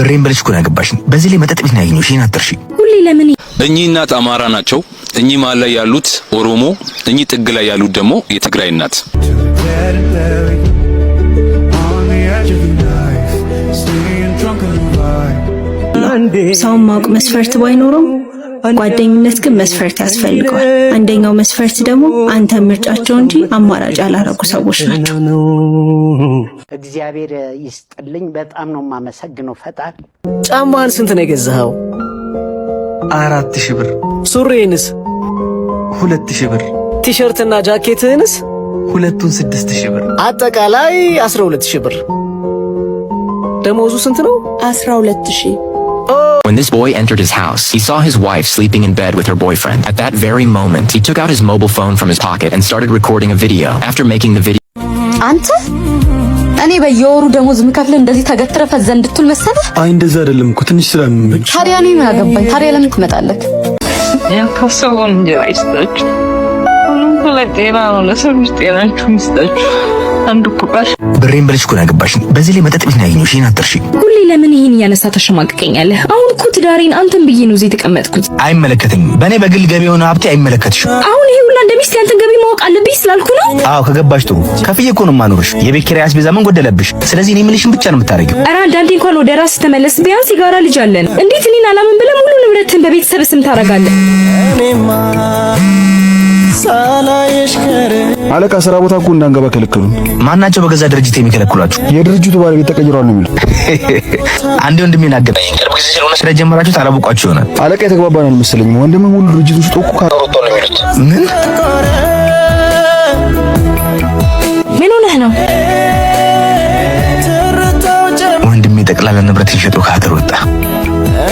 ብሬን በልሽ እኮ ነው ያገባሽኝ። በዚህ ላይ መጠጥ ቤት ነው ያገኘሁሽ። ይሄን አትርሺ። ሁሌ ለምን እኚህ እናት አማራ ናቸው፣ እኚህ መሀል ላይ ያሉት ኦሮሞ፣ እኚህ ጥግ ላይ ያሉት ደግሞ የትግራይ እናት። ሰውን ማወቅ መስፈርት ባይኖረው ጓደኝነት ግን መስፈርት ያስፈልገዋል። አንደኛው መስፈርት ደግሞ አንተ ምርጫቸው እንጂ አማራጭ ያላረጉ ሰዎች ናቸው። እግዚአብሔር ይስጥልኝ። በጣም ነው የማመሰግነው ፈጣሪ። ጫማን ስንት ነው የገዛኸው? 4000 ብር። ሱሪንስ? 2000 ብር። ቲሸርትና ጃኬትህንስ? ሁለቱን 6000 ብር። አጠቃላይ 12000 ብር። ደሞዙ ስንት ነው? 12000. When this boy entered his house, he saw his wife sleeping in bed with her boyfriend. At that very moment, he took out his mobile phone from his pocket and started recording a video. After making the video, አንተ እኔ በየወሩ ደሞዝ ምከፍል እንደዚህ ተገትረ ፈዘን እንድትል መሰለህ? አይ እንደዛ አይደለም እኮ ትንሽ ስለምመች። ታዲያ እኔ ምን አገባኝ? ታዲያ ለምን ትመጣለህ? ያከሰውን እንጀራ ይስጣችሁ። ሁሉም ለጤና ነው። ለሰው ልጅ ጤናችሁ ይስጣችሁ። አንዱ ቁጣሽ ብሬን በልሽ እኮ ነው ያገባሽኝ። በዚህ ላይ መጠጥ ቤት ነው ያገኘሁሽ። ይሄን አትርሺ። ሁሌ ለምን ይሄን ያነሳ ተሸማቀቀኛለህ? አሁን እኮ ትዳሬን አንተን ብዬ ነው እዚህ የተቀመጥኩት። አይመለከተኝም። በእኔ በግል ገቢ የሆነ ሀብቴ አይመለከትሽም። አሁን ይሄ ሁላ እንደሚስት ያንተን ገቢ ማወቅ አለብኝ ስላልኩ ነው። አዎ ከገባሽ ጥሩ። ከፍዬ እኮ ነው የማኖርሽ። የቤት ኪራይ አስቤዛ ምን ጎደለብሽ? ስለዚህ እኔ የምልሽን ብቻ ነው የምታደርጊው። ኧረ አንዳንዴ እንኳን ወደ ራስ ተመለስ። ቢያንስ የጋራ ልጅ አለን። እንዴት እኔን አላምን ብለህ ሙሉ ንብረትን በቤተሰብ ስም ታደርጋለህ? አለቃ ስራ ቦታ እኮ እንዳንገባ ከለከሉን። ማናቸው በገዛ ድርጅት የሚከለክሏችሁ? የድርጅቱ ባለቤት ተቀይሯል ነው የሚሉት። አንዴ ወንድሜን አገናኝ። ቅርብ ጊዜ ስለሆነ ስለጀመራችሁ ታላውቋችሁ ይሆናል። አለቃ የተግባባን አልመሰለኝም። ወንድም ሙሉ ድርጅት ውስጥ እኮ ካሮቶ ነው የሚሉት። ምን ሆነህ ነው? ወንድሜ ጠቅላላ ንብረት ሸጦ ከሀገር ወጣ።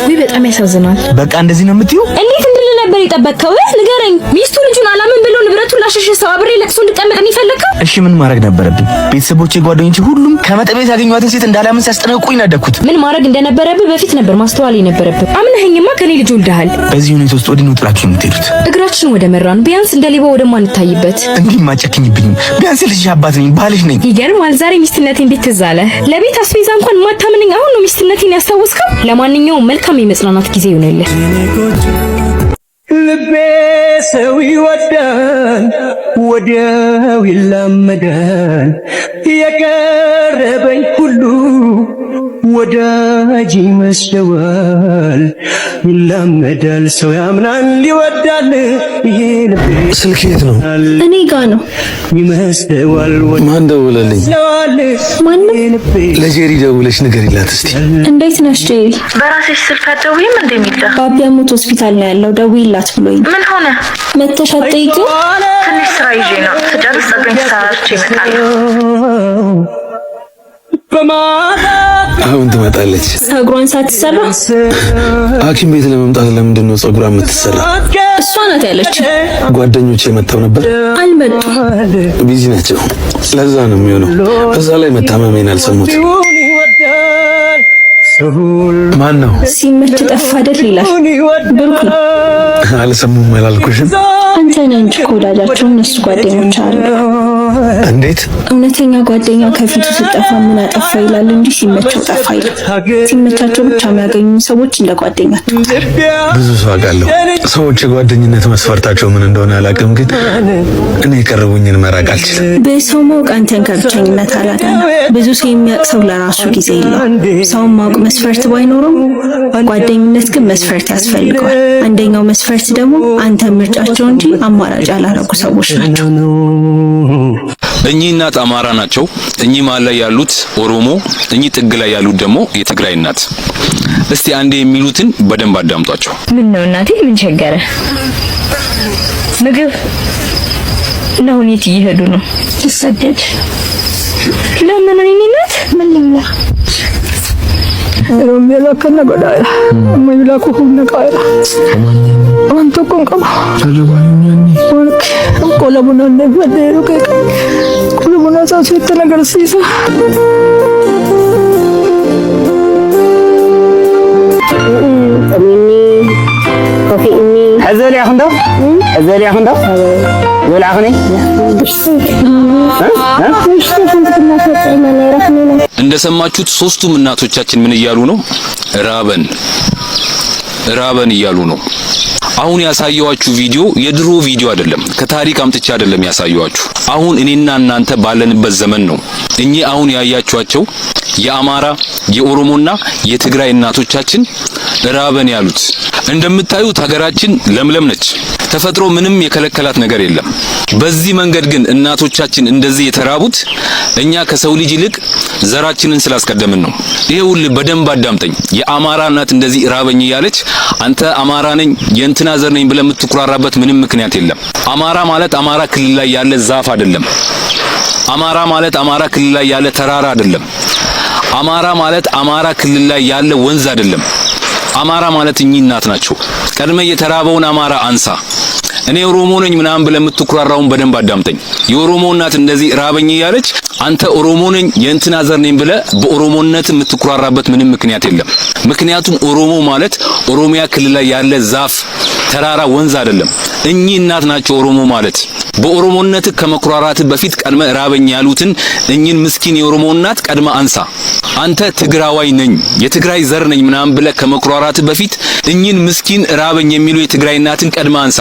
ወይ በጣም ያሳዝናል። በቃ እንደዚህ ነው የምትይው? እንዴት እንድል ነበር የጠበቅከው? ንገረኝ። ሚስቱ ልጁን አላምን ብሎ ንብረቱን ላሸሸ ሰው አብሬ ለቅሶ እንድቀመጥ ነው የፈለግከው? እሺ ምን ማድረግ ነበረብኝ? ቤተሰቦቼ፣ ጓደኞቼ ሁሉም ከመጠጥ ቤት ያገኘኋትን ሴት እንዳላምን ሲያስጠነቅቁኝ ናደኩት። ምን ማድረግ እንደነበረብህ በፊት ነበር ማስተዋል የነበረብህ። አምነኸኝማ ከኔ ልጅ ወልደሃል። በዚህ ሁኔታ ውስጥ ወዲህ ነው ጥላችሁ የምትሄዱት? እግራችን ወደ መራን ቢያንስ እንደ ሌባ ወደማንታይበት። እንዲህ ማጨክኝብኝ። ቢያንስ ልጅሽ አባት ነኝ፣ ባልሽ ነኝ። ይገርማል። ዛሬ ሚስትነቴን እንዴት ትዝ አለ? ለቤት አስቤዛ እንኳን ማታምነኝ አሁን ነው ሚስትነቴን ያስታወስከው? ለማንኛውም መልካም የመጽናናት ጊዜ ይሁንልህ። ልቤ ሰው ይወዳል፣ ወዲያው ይላመዳል። የቀረበኝ ሁሉ ወዳጅ ይመስለዋል። ይላመዳል፣ ሰው ያምናል፣ ይወዳል። ይሄ ልቤ ስልክ የት ነው? እኔ ጋ ነው ይመስለዋል። ማን ደውለልኝ? ማንም? ለጄሪ ደውለሽ ንገሪላት እስቲ። እንዴት ነሽ ጄሪ? በራስሽ ስልክ አትደውይም እንዴ? ሚጣ ባቢ አሞት ሆስፒታል ነው ያለው። ደውይላት ብሎኝ። ምን ሆነ? መተሽ አትጠይቂው? ትንሽ ስራ ይዤ ነው። ስጨርስ ጸጉሬን ተሰራርቼ እመጣለሁ። አሁን ትመጣለች። ጸጉሯን ሳትሰራ ሐኪም ቤት ለመምጣት ለምንድን ነው ጸጉሯን የምትሰራ? እሷ ናት ያለች። ጓደኞቼ መጥተው ነበር፣ አልመጡም። ቢዚ ናቸው። ለዛ ነው የሚሆነው። በዛ ላይ መታመሜን አልሰሙት። ማን ነው? ሲመች ጠፋ አይደል ይላል። ብሩክ ነው። አልሰሙም አላልኩሽም? አንተ ነህ እንጂ ወዳጃቸው እነሱ ጓደኞች አሉ። እንዴት? እውነተኛ ጓደኛ ከፊቱ ሲጠፋ ምን አጠፋ ይላል እንጂ ሲመቸው ጠፋ ይላል። ሲመቻቸው ብቻ የሚያገኙ ሰዎች እንደ ጓደኛቸው። ብዙ ሰው አውቃለሁ። ሰዎች የጓደኝነት መስፈርታቸው ምን እንደሆነ አላውቅም፣ ግን እኔ የቀረቡኝን መራቅ አልችልም። በሰው ማወቅ አንተን ከብቸኝነት አላዳነም። ብዙ ሰው የሚያውቅ ሰው ለራሱ ጊዜ የለውም። ሰውን ማወቅ መስፈርት ባይኖረው ጓደኝነት ግን መስፈርት ያስፈልገዋል። አንደኛው መስፈርት ደግሞ አንተ ምርጫቸው እንጂ አማራጭ ያላረጉ ሰዎች ናቸው። እኚህ እናት አማራ ናቸው፣ እኚህ መሀል ላይ ያሉት ኦሮሞ፣ እኚህ ጥግ ላይ ያሉት ደግሞ የትግራይ እናት። እስቲ አንዴ የሚሉትን በደንብ አዳምጧቸው። ምን ነው እናቴ፣ ምን ቸገረ? ምግብ ነው። የት እየሄዱ ነው? ተሰደድ። ለምን ነው እናት? ምን ልላ ሮሜላ ከነገዳያ ማይላኩ ሁነቃያ አንተ ቆንቆም ተለባኛኒ ቆለቡና እንደበደሩ ቆለቡና ሳይተ ነገር ሲሳ أزالي يا خندق أزالي يا خندق ولا عخني እንደሰማችሁት ሶስቱም እናቶቻችን ምን እያሉ ነው? ራበን እያሉ ነው። አሁን ያሳየዋችሁ ቪዲዮ የድሮ ቪዲዮ አይደለም፣ ከታሪክ አምጥቼ አይደለም ያሳየዋችሁ። አሁን እኔና እናንተ ባለንበት ዘመን ነው። እኚህ አሁን ያያችኋቸው የአማራ የኦሮሞና የትግራይ እናቶቻችን ራበን ያሉት። እንደምታዩት ሀገራችን ለምለም ነች። ተፈጥሮ ምንም የከለከላት ነገር የለም። በዚህ መንገድ ግን እናቶቻችን እንደዚህ የተራቡት እኛ ከሰው ልጅ ይልቅ ዘራችንን ስላስቀደምን ነው። ይሄውል በደንብ አዳምጠኝ። የአማራ እናት እንደዚህ ራበኝ እያለች አንተ አማራ ነኝ የእንትና ዘር ነኝ ብለህ የምትኩራራበት ምንም ምክንያት የለም። አማራ ማለት አማራ ክልል ላይ ያለ ዛፍ አይደለም። አማራ ማለት አማራ ክልል ላይ ያለ ተራራ አይደለም። አማራ ማለት አማራ ክልል ላይ ያለ ወንዝ አይደለም። አማራ ማለት እኚህ እናት ናቸው። ቀድመ የተራበውን አማራ አንሳ። እኔ ኦሮሞ ነኝ ምናምን ብለህ የምትኩራራውን በደንብ አዳምጠኝ። የኦሮሞ እናት እንደዚህ ራበኝ እያለች አንተ ኦሮሞ ነኝ የእንትና ዘር ነኝ ብለህ በኦሮሞነት የምትኩራራበት ምንም ምክንያት የለም። ምክንያቱም ኦሮሞ ማለት ኦሮሚያ ክልል ላይ ያለ ዛፍ፣ ተራራ፣ ወንዝ አይደለም። እኚህ እናት ናቸው ኦሮሞ ማለት። በኦሮሞነት ከመኩራራት በፊት ቀድመ ራበኝ ያሉትን እኚህን ምስኪን የኦሮሞ እናት ቀድመ አንሳ። አንተ ትግራዋይ ነኝ የትግራይ ዘር ነኝ ምናምን ብለህ ከመኩራራት በፊት እኚህን ምስኪን ራበኝ የሚሉ የትግራይ እናትን ቀድመ አንሳ።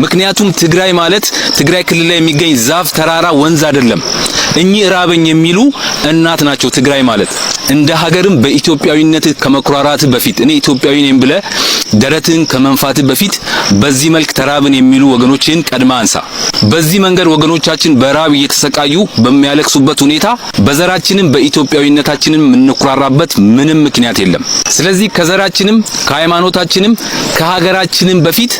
ምክንያቱም ትግራይ ማለት ትግራይ ክልል ላይ የሚገኝ ዛፍ፣ ተራራ፣ ወንዝ አይደለም። እኚህ ራበኝ የሚሉ እናት ናቸው ትግራይ ማለት። እንደ ሀገርም በኢትዮጵያዊነት ከመኩራራት በፊት እኔ ኢትዮጵያዊ ነኝ ብለህ ደረትን ከመንፋት በፊት በዚህ መልክ ተራብን የሚሉ ወገኖችን ቀድመ አንሳ። በዚህ መንገድ ወገኖቻችን በራብ እየተሰቃዩ በሚያለቅሱበት ሁኔታ በዘራችንም በኢትዮጵያዊነታችንም የምንኩራራበት ምንም ምክንያት የለም። ስለዚህ ከዘራችንም ከሃይማኖታችንም ከሀገራችንም በፊት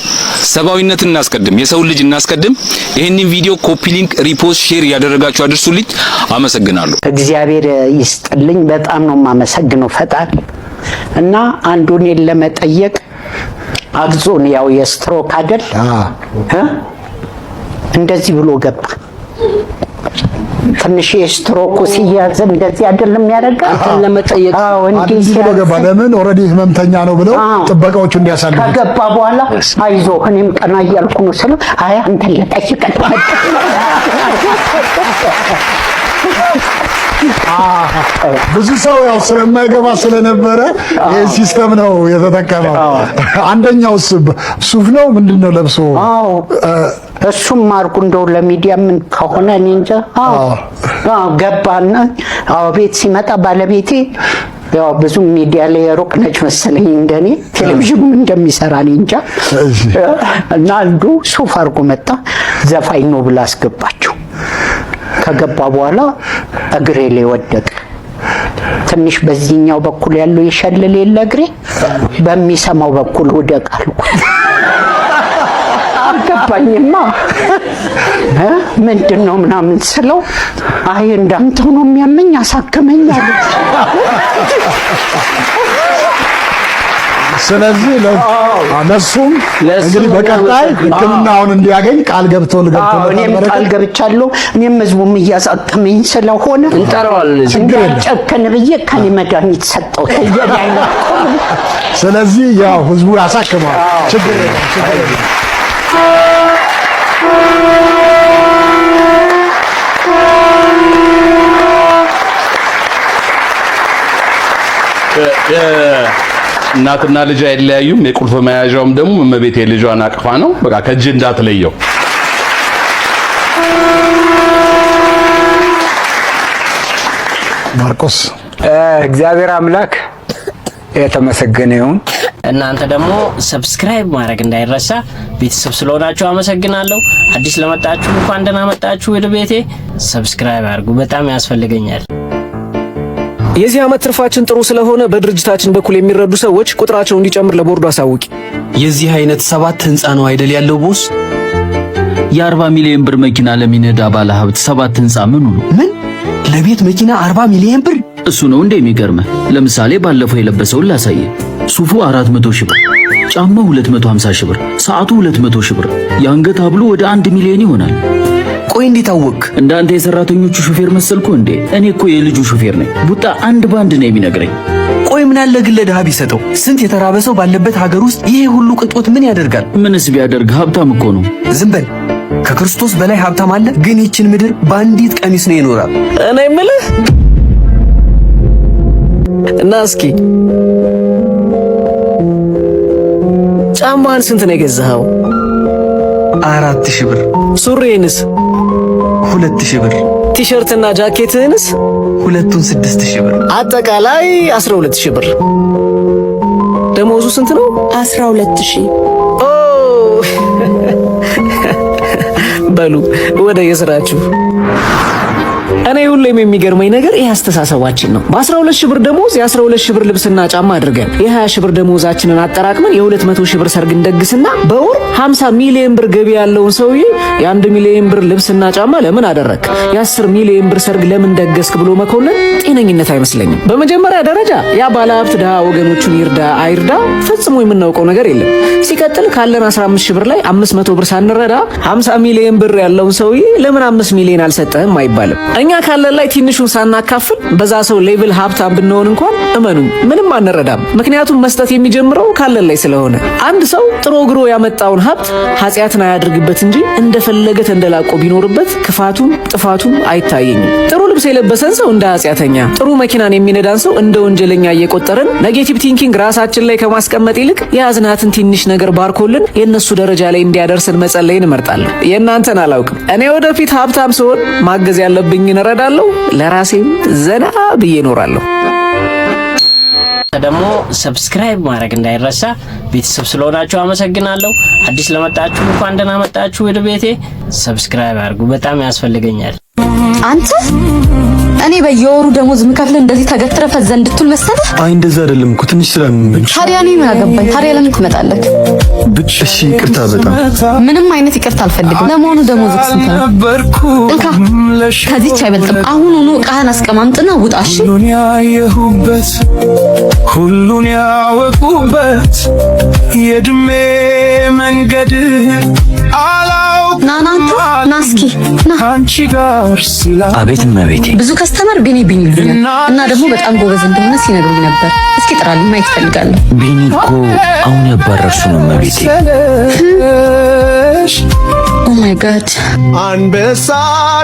ሰብአዊነትን እናስቀድም፣ የሰው ልጅ እናስቀድም። ይሄንን ቪዲዮ ኮፒ ሊንክ፣ ሪፖስት፣ ሼር ያደረጋችሁ አድርሱልኝ። አመሰግናለሁ። እግዚአብሔር ይስጥልኝ። በጣም ነው የማመሰግነው ፈጣሪ እና አንዱን ለመጠየቅ አግዞን ያው የስትሮክ አይደል እንደዚህ ብሎ ገባ። ትንሽ የስትሮኩ ሲያዝ እንደዚህ አይደለም ያደርጋል። አንተን ለመጠየቅ እንዲህ ብሎ ገባ። ለምን ኦሬዲ ህመምተኛ ነው ብለው ጥበቃዎቹ እንዲያሳልፉ ከገባ በኋላ አይዞህ እኔም ቀና እያልኩ ነው ስለው አይ አንተን ለጠይቅ ብዙ ሰው ያው ስለማይገባ ስለነበረ ይሄ ሲስተም ነው የተጠቀመው። አንደኛው ሱፍ ነው ምንድነው ለብሶ እሱም ማርኩ እንደው ለሚዲያ ምን ከሆነ እኔ እንጃ። ገባና ቤት ሲመጣ ባለቤቴ ያው ብዙ ሚዲያ ላይ ሩቅ ነች መሰለኝ እንደኔ ቴሌቪዥኑ እንደሚሰራ እኔ እንጃ። እና አንዱ ሱፍ አርጎ መጣ። ዘፋኝ ነው ብላ አስገባቸው። ከገባ በኋላ እግሬ ላይ ወደቀ። ትንሽ በዚህኛው በኩል ያለው ይሸልል የለ እግሬ በሚሰማው በኩል ወደቀ አልኩ። አልገባኝማ ምንድነው ምናምን ስለው አይ እንዳንተው ነው የሚያመኝ አሳከመኝ አለ። ስለዚህ ለሱም እንግዲህ በቀጣይ ሕክምናውን እንዲያገኝ ቃል ገብቶ እኔም ቃል ገብቻለሁ። እኔም ህዝቡም እያሳከመኝ ስለሆነ እንጠራዋለን። ጨከን ብዬ ከኔ መድኃኒት ሰጠው ተየዳይ። ስለዚህ ያው ህዝቡ ያሳክመዋል። ችግር የለም። እናትና ልጅ አይለያዩም። የቁልፍ መያዣውም ደግሞ እመቤቴ ልጇን አቅፋ ነው። በቃ ከእጅ እንዳትለየው። ማርቆስ እግዚአብሔር አምላክ የተመሰገነ ይሁን። እናንተ ደግሞ ሰብስክራይብ ማድረግ እንዳይረሳ። ቤተሰብ ስለሆናችሁ አመሰግናለሁ። አዲስ ለመጣችሁ እንኳን ደህና መጣችሁ ወደ ቤቴ። ሰብስክራይብ አድርጉ፣ በጣም ያስፈልገኛል። የዚህ ዓመት ትርፋችን ጥሩ ስለሆነ በድርጅታችን በኩል የሚረዱ ሰዎች ቁጥራቸው እንዲጨምር ለቦርዱ አሳውቂ። የዚህ አይነት 7 ህንጻ ነው አይደል ያለው ቦስ? የ40 ሚሊዮን ብር መኪና ለሚነዳ ባለ ሀብት 7 ህንጻ ምኑ ነው? ምን ለቤት መኪና 40 ሚሊዮን ብር? እሱ ነው እንደ የሚገርምህ። ለምሳሌ ባለፈው የለበሰውን ላሳየ። ሱፉ 400 ሺህ ብር፣ ጫማው 250 ሺህ ብር፣ ሰዓቱ 200 ሺህ ብር፣ የአንገት ሀብሉ ወደ 1 ሚሊዮን ይሆናል። ቆይ እንዴት አወቅ? እንዳንተ የሰራተኞቹ ሹፌር መሰልኩ እንዴ? እኔ እኮ የልጁ ሹፌር ነኝ። ቡጣ አንድ ባንድ ነው የሚነግረኝ። ቆይ ምን አለ ግን ለድሃ ቢሰጠው? ስንት የተራበ ሰው ባለበት ሀገር ውስጥ ይሄ ሁሉ ቅንጦት ምን ያደርጋል? ምንስ ቢያደርግ ሀብታም እኮ ነው። ዝም በል። ከክርስቶስ በላይ ሀብታም አለ? ግን ይችን ምድር በአንዲት ቀሚስ ነው ይኖራል። እኔ የምልህ እና እስኪ ጫማን ስንት ነው የገዛኸው? 4000 ብር። ሱሪንስ? 2000 ብር። ቲሸርትና ጃኬትህንስ? ሁለቱን 6000 ብር። አጠቃላይ 12000 ብር። ደሞዙ ስንት ነው? 12000። ኦ በሉ ወደ የስራችሁ። እኔ ሁሌም የሚገርመኝ ነገር ይሄ አስተሳሰባችን ነው። በ12000 ብር ደሞዝ የ12000 ብር ልብስና ጫማ አድርገን የ20000 ብር ደሞዛችንን አጠራቅመን የ200,000 ብር ሰርግ እንደግስና በወር 50 ሚሊዮን ብር ገቢ ያለውን ሰውዬ የ1 ሚሊዮን ብር ልብስና ጫማ ለምን አደረክ፣ የ10 ሚሊዮን ብር ሰርግ ለምን ደገስክ ብሎ መኮንን ጤነኝነት አይመስለኝም። በመጀመሪያ ደረጃ ያ ባለሀብት ድሃ ወገኖቹን ይርዳ አይርዳ ፈጽሞ የምናውቀው ነገር የለም። ሲቀጥል ካለን 15000 ብር ላይ 500 ብር ሳንረዳ 50 ሚሊዮን ብር ያለውን ሰውዬ ለምን 5 ሚሊዮን አልሰጠህም አይባልም። እኛ ካለን ላይ ትንሹን ሳናካፍል በዛ ሰው ሌቭል ሀብታም ብንሆን እንኳን እመኑኝ ምንም አንረዳም። ምክንያቱም መስጠት የሚጀምረው ካለን ላይ ስለሆነ። አንድ ሰው ጥሮ ግሮ ያመጣውን ሀብት ኃጢአትን አያድርግበት እንጂ እንደፈለገ ተንደላቆ ቢኖርበት ክፋቱም ጥፋቱም አይታየኝም። ጥሩ ልብስ የለበሰን ሰው እንደ ኃጢአተኛ፣ ጥሩ መኪናን የሚነዳን ሰው እንደ ወንጀለኛ እየቆጠርን ኔጌቲቭ ቲንኪንግ ራሳችን ላይ ከማስቀመጥ ይልቅ የያዝናትን ትንሽ ነገር ባርኮልን የእነሱ ደረጃ ላይ እንዲያደርስን መጸለይን እመርጣለሁ። የእናንተን አላውቅም። እኔ ወደፊት ሀብታም ስሆን ማገዝ ያለብኝን እረዳለሁ፣ ለራሴም ዘና ብዬ እኖራለሁ። ደግሞ ሰብስክራይብ ማድረግ እንዳይረሳ። ቤተሰብ ስለሆናችሁ አመሰግናለሁ። አዲስ ለመጣችሁ እንኳን ደህና መጣችሁ ወደ ቤቴ። ሰብስክራይብ አድርጉ፣ በጣም ያስፈልገኛል። አንተ እኔ በየወሩ ደሞዝ ምከፍል እንደዚህ ተገትረ ፈዘ እንድትል መሰለህ? አይ እንደዛ አይደለም እኮ ትንሽ ስለምንጭ። ታዲያ እኔ ምን አገባኝ? ታዲያ ለምን ትመጣለህ? ብቻ እሺ፣ ይቅርታ በጣም ምንም አይነት ይቅርታ አልፈልግም። ለመሆኑ ደሞዝ ስንት ነው? እንካ ከዚህች አይበልጥም። አሁኑኑ ዕቃህን አስቀማምጥና ውጣ። እሺ ሁሉን ያየሁበት ሁሉን ያወቁበት የድሜ መንገድ ና እስኪ ና። አንቺ ጋር ሲላ አቤት እመቤቴ። ብዙ ከስተመር ቢኒ ይሉኛል እና ደግሞ በጣም ጎበዝ እንደሆነ ሲነግሩኝ ነበር። እስኪ ጥራልኝ፣ ማየት እፈልጋለሁ። ቢኒ እኮ አሁን ያባረርሱ ነው እመቤቴ። ኦ ማይ ጋድ። አንበሳ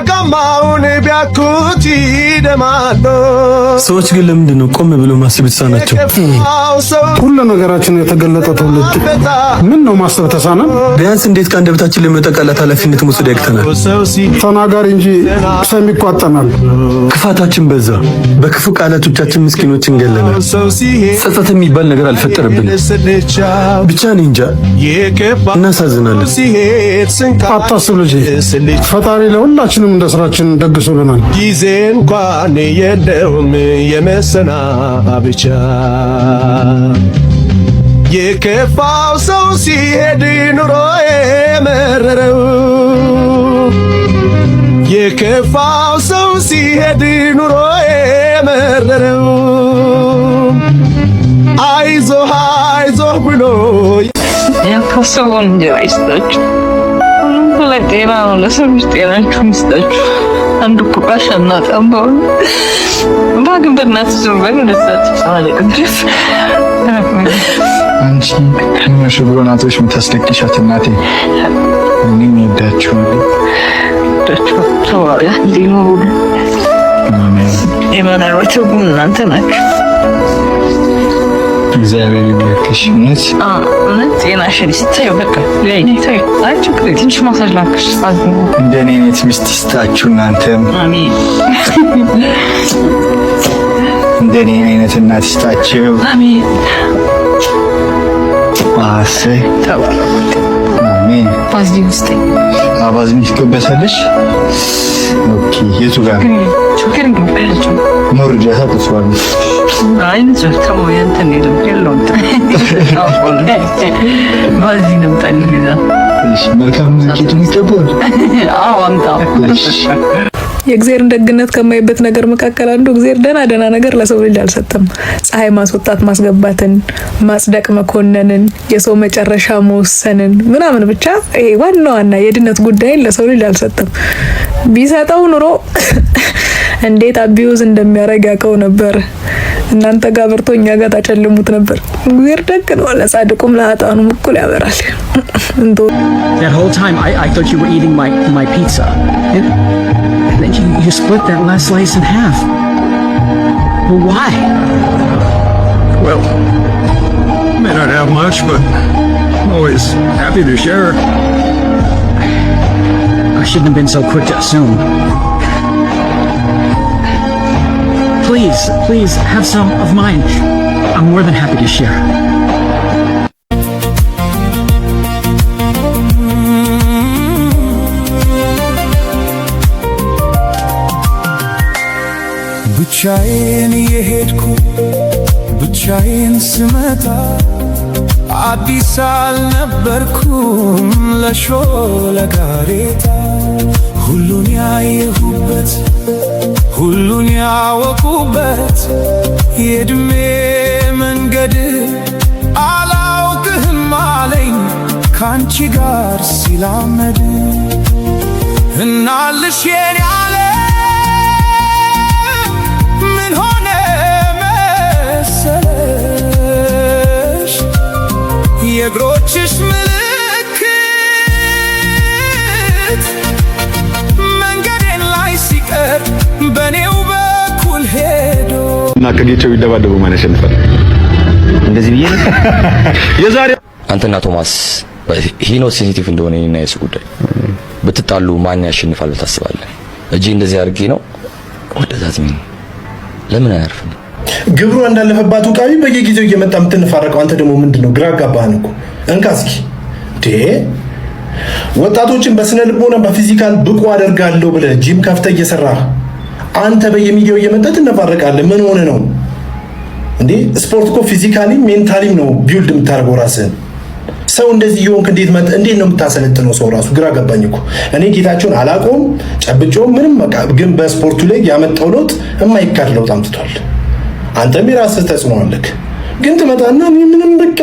ጋማውን ቢያኩት ይደማሉ። ሰዎች ግን ለምንድን ነው ቆም ብሎ ማሰብ የተሳናቸው? ሁሉ ነገራችን የተገለጠ ትውልድ ምን ነው ማሰብ ተሳነ? ቢያንስ እንዴት ከአንደበታችን ለሚወጣ ቃላት ኃላፊነት መውሰድ ያቅተናል? ተናጋሪ እንጂ ሰሚ ይቋጠናል። ክፋታችን በዛ። በክፉ ቃላቶቻችን ምስኪኖችን ገለናል። ጸጸት የሚባል ነገር አልፈጠረብንም። ብቻ እኔ እንጃ፣ እናሳዝናለን። አታስብ ልጄ፣ ፈጣሪ ለሁላችንም እንደ ስራችን ደግሶልናል። ጊዜ እንኳን የለውም የመሰናብቻ የከፋው ሰው ሲሄድ ኑሮ የመረረው የከፋው ሰው ሲሄድ ኑሮ የመረረው አይዞህ አይዞህ ብሎ ያልታሰበውን እንጀራ ይስጣችሁ። ሁሉም ላይ ጤና ነው። ለሰው ልጅ ጤናችሁን ይስጣችሁ። አንድ እኮ ቃሽ አናጣም። ባግን በእናትህ ዝም በል። ወደዛችሁ ሰማለቅ ድረስ አንቺ ከነሽ ብሎናቶች የምታስለቅሻት እናቴ እኔም እወዳችኋለሁ። ተዋሪያ እንዲኖሩ የመኖራቸው ግን እናንተ ናችሁ። እግዚአብሔር ይባርክሽ። እውነት ጤናሽን ይስጥሽ። በቃ ትንሽ ማሳጅ ላክሽ። እንደኔ አይነት ሚስት ይስጣችሁ እናንተም። አሜን። እንደኔ አይነት እናት ይስጣችሁ። አሜን። አሰይ አሜን። ባዝዲ ውስጥ ባዝዲ ትቀበሳለሽ? ኦኬ። የቱ ጋር ችግር እንግዲህ ኖር ጃታ ተስዋል አይነት ዘርተው ያንተን የለው ባዝዲ ነው ታልይዛ። እሺ መልካም ኬት የሚቀበል አምጣ። የእግዚአብሔርን ደግነት ከማይበት ነገር መካከል አንዱ እግዚአብሔር ደህና ነገር ለሰው ልጅ አልሰጠም። ፀሐይ ማስወጣት ማስገባትን፣ ማጽደቅ መኮነንን፣ የሰው መጨረሻ መወሰንን ምናምን ብቻ ይሄ ዋና የድነት ጉዳይን ለሰው ልጅ አልሰጠም። ቢሰጠው ኑሮ እንዴት አቢዩዝ እንደሚያረግ ያውቀው ነበር። እናንተ ጋር በርቶ እኛ ጋር ታጨልሙት ነበር። እግዚአብሔር ደግ ነው፣ ለጻድቁም ለኃጥአኑም እኩል ያበራል። That whole time I thought you were eating my pizza. And then you split that last slice in half. Well, why? Well, may not have much, but I'm always happy to share. I shouldn't have been so quick to assume. Please, have some of mine. I'm more than happy to share. ብቻዬን የሄድኩ ብቻዬን ስመጣ አዲስ አልነበርኩም ለሾለ ጋሬጣ ሁሉን ያየሁበት ሁሉን ያወቁበት የእድሜ መንገድ አላውቅህም አለኝ ካንቺ ጋር ሲላመድ እናልሽ የኔ አለ ምን ሆነ መሰለሽ የእግሮችሽ ምልክት መንገዴን ላይ ሲቀር በኔው በኩል ሄዶ እና ከጌቸው ይደባደቡ ማን ያሸንፋል? እንደዚህ ብዬ የዛሬ አንተና ቶማስ ሂኖ ሴንሲቲቭ እንደሆነ እና የሱ ጉዳይ ብትጣሉ ማን ያሸንፋል ታስባለህ? እጂ እንደዚህ አድርጌ ነው ወደዛ ዝም ለምን አያርፍም? ግብሩ እንዳለፈባት ቃቢ በየጊዜው እየመጣ የምትንፋረቀው አንተ ደግሞ ምንድነው? ግራ ጋባህን እኮ እንካስኪ ወጣቶችን በስነ ልቦና በፊዚካል ብቁ አደርጋለሁ ብለህ ጂም ከፍተህ እየሰራህ አንተ በየሚዲያው እየመጣህ ትነፋረቃለህ። ምን ሆነ ነው እንዴ? ስፖርት እኮ ፊዚካሊ ሜንታሊም ነው ቢልድ የምታደርገው ራስህን። ሰው እንደዚህ ይሆንክ እንዴት ነው የምታሰለጥነው? ሰው ራሱ ግራ ገባኝ እኮ እኔ ጌታቸውን አላቆም ጨብጬው ምንም በቃ ግን በስፖርቱ ላይ ያመጣው ለውጥ የማይካድ ለውጥ አምጥቷል። አንተም የራስህ ተጽዕኖ አለክ። ግን ትመጣና ምንም በቃ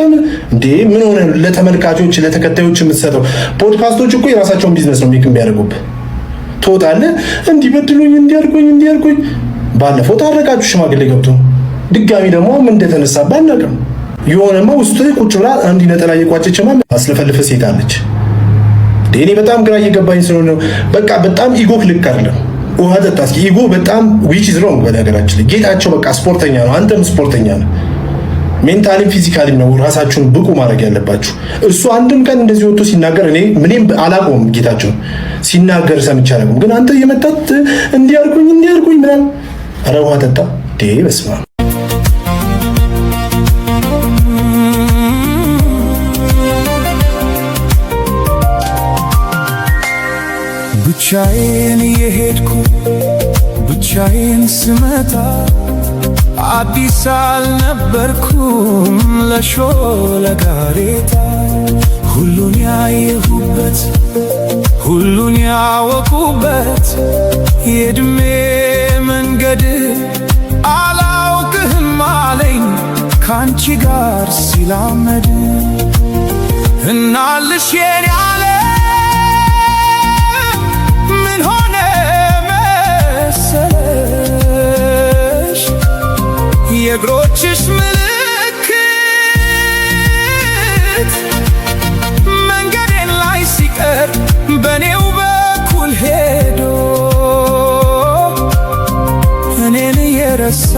እንዴ ምን ሆነ? ለተመልካቾች ለተከታዮች የምትሰጠው ፖድካስቶች እኮ የራሳቸውን ቢዝነስ ነው ሜክም ቢያደርጉብህ። ትወጣለህ እንዲበድሉኝ እንዲያርጉኝ ባለፈው ታረቃችሁ ሽማግሌ ገብቶ ድጋሚ ደግሞ ምን እንደተነሳብህ አናውቅም። የሆነማ ውስጥ ቁጭ ብላ አንዲ ነጠላ የቋጨችማ አስለፈልፈ ሴት አለች። እኔ በጣም ግራ እየገባኝ ስለሆነ በቃ በጣም ኢጎ ልክ አይደለም። ውሃ ጠጣ እስኪ። ኢጎ በጣም which is wrong በነገራችን ላይ ጌታቸው በቃ ስፖርተኛ ነው፣ አንተም ስፖርተኛ ነህ። ሜንታሊም ፊዚካሊም ነው ራሳችሁን ብቁ ማድረግ ያለባችሁ። እሱ አንድም ቀን እንደዚህ ወጥቶ ሲናገር እኔ ምንም አላቆም ጌታቸው ሲናገር ሰምቼ አላቆም። ግን አንተ የመጣት እንዲያርጉኝ ምናምን ኧረ ውሃ ጠጣ በስመ አብ። ብቻዬን የሄድኩ ብቻዬን ስመጣ አዲስ አልነበርኩም ለሾለ ጋሬጣ ሁሉን ያየሁበት ሁሉን ያወቁበት የእድሜ መንገድ አላውቅህም አለኝ ካንቺ ጋር ሲላመድ እናልሽ የኔ አለ ምን ሆነ መሰለሽ የእግሮችሽ ምልክት መንገዴን ላይ ሲቀር በኔው በኩል ሄዶ እኔን የረሳ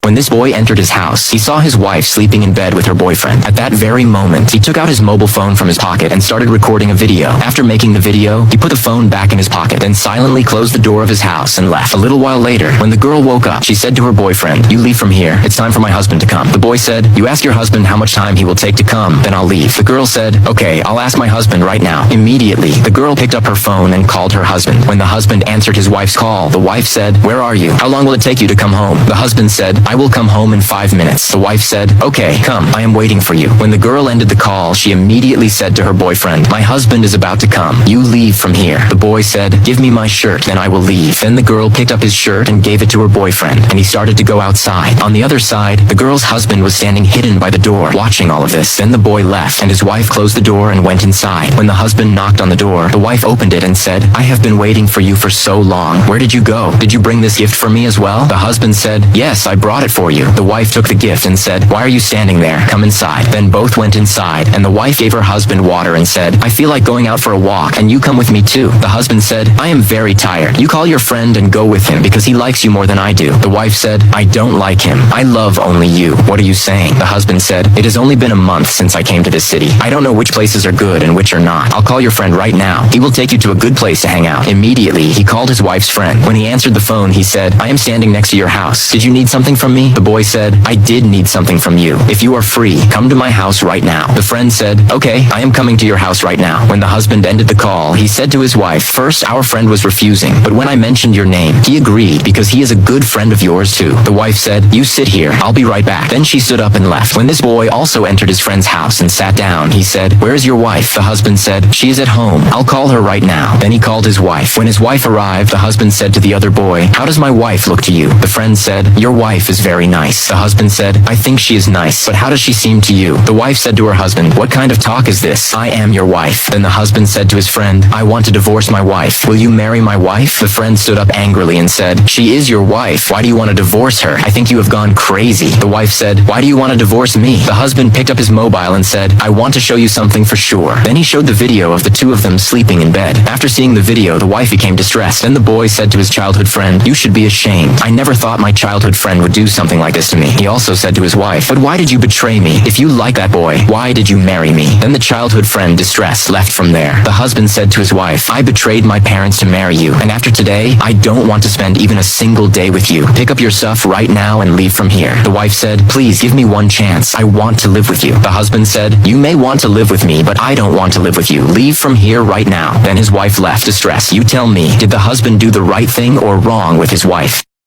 When this boy entered his house, he saw his wife sleeping in bed with her boyfriend. At that very moment, he took out his mobile phone from his pocket and started recording a video. After making the video, he put the phone back in his pocket, then silently closed the door of his house and left. A little while later, when the girl woke up, she said to her boyfriend, "You leave from here. It's time for my husband to come." The boy said, "You ask your husband how much time he will take to come, then I'll leave." The girl said, "Okay, I'll ask my husband right now." Immediately, the girl picked up her phone and called her husband. When the husband answered his wife's call, the wife said, "Where are you? How long will it take you to come home?" The husband said, "I will come home in 5 minutes." The wife said, "Okay, come, I am waiting for you." When the girl ended the call, she immediately said to her boyfriend, "My husband is about to come. You leave from here." The boy said, "Give me my shirt, then I will leave." Then the girl picked up his shirt and gave it to her boyfriend, and he started to go outside. On the other side, the girl's husband was standing hidden by the door, watching all of this. Then the boy left, and his wife closed the door and went inside. When the husband knocked on the door, the wife opened it and said, "I have been waiting for you for so long. Where did you go? Did you bring this gift for me as well?" The husband said, "Yes, I brought it it for you. The wife took the gift and said, why are you standing there? Come inside. Then both went inside, and the wife gave her husband water and said, I feel like going out for a walk, and you come with me too. The husband said, I am very tired. You call your friend and go with him because he likes you more than I do. The wife said, I don't like him. I love only you. What are you saying? The husband said, it has only been a month since I came to this city. I don't know which places are good and which are not. I'll call your friend right now. He will take you to a good place to hang out. Immediately, he called his wife's friend. When he answered the phone, he said, I am standing next to your house. Did you need something from me? The boy said, I did need something from you. If you are free, come to my house right now. The friend said, okay, I am coming to your house right now. When the husband ended the call, he said to his wife, first our friend was refusing, but when I mentioned your name, he agreed because he is a good friend of yours too. The wife said, you sit here, I'll be right back. Then she stood up and left. When this boy also entered his friend's house and sat down, he said, where is your wife? The husband said, she is at home. I'll call her right now. Then he called his wife. When his wife arrived, the husband said to the other boy, how does my wife look to you? The friend said, your wife is very nice. The husband said, I think she is nice, but how does she seem to you? The wife said to her husband, what kind of talk is this? I am your wife. Then the husband said to his friend, I want to divorce my wife. Will you marry my wife? The friend stood up angrily and said, she is your wife. Why do you want to divorce her? I think you have gone crazy. The wife said, why do you want to divorce me? The husband picked up his mobile and said, I want to show you something for sure. Then he showed the video of the two of them sleeping in bed. After seeing the video, the wife became distressed. Then the boy said to his childhood friend, you should be ashamed. I never thought my childhood friend would do something like this to me. He also said to his wife, but why did you betray me? If you like that boy, why did you marry me? Then the childhood friend, distressed, left from there. The husband said to his wife, I betrayed my parents to marry you, and after today, I don't want to spend even a single day with you. Pick up your stuff right now and leave from here. The wife said, please give me one chance. I want to live with you. The husband said, you may want to live with me, but I don't want to live with you. Leave from here right now. Then his wife left, distressed. You tell me, did the husband do the right thing or wrong with his wife?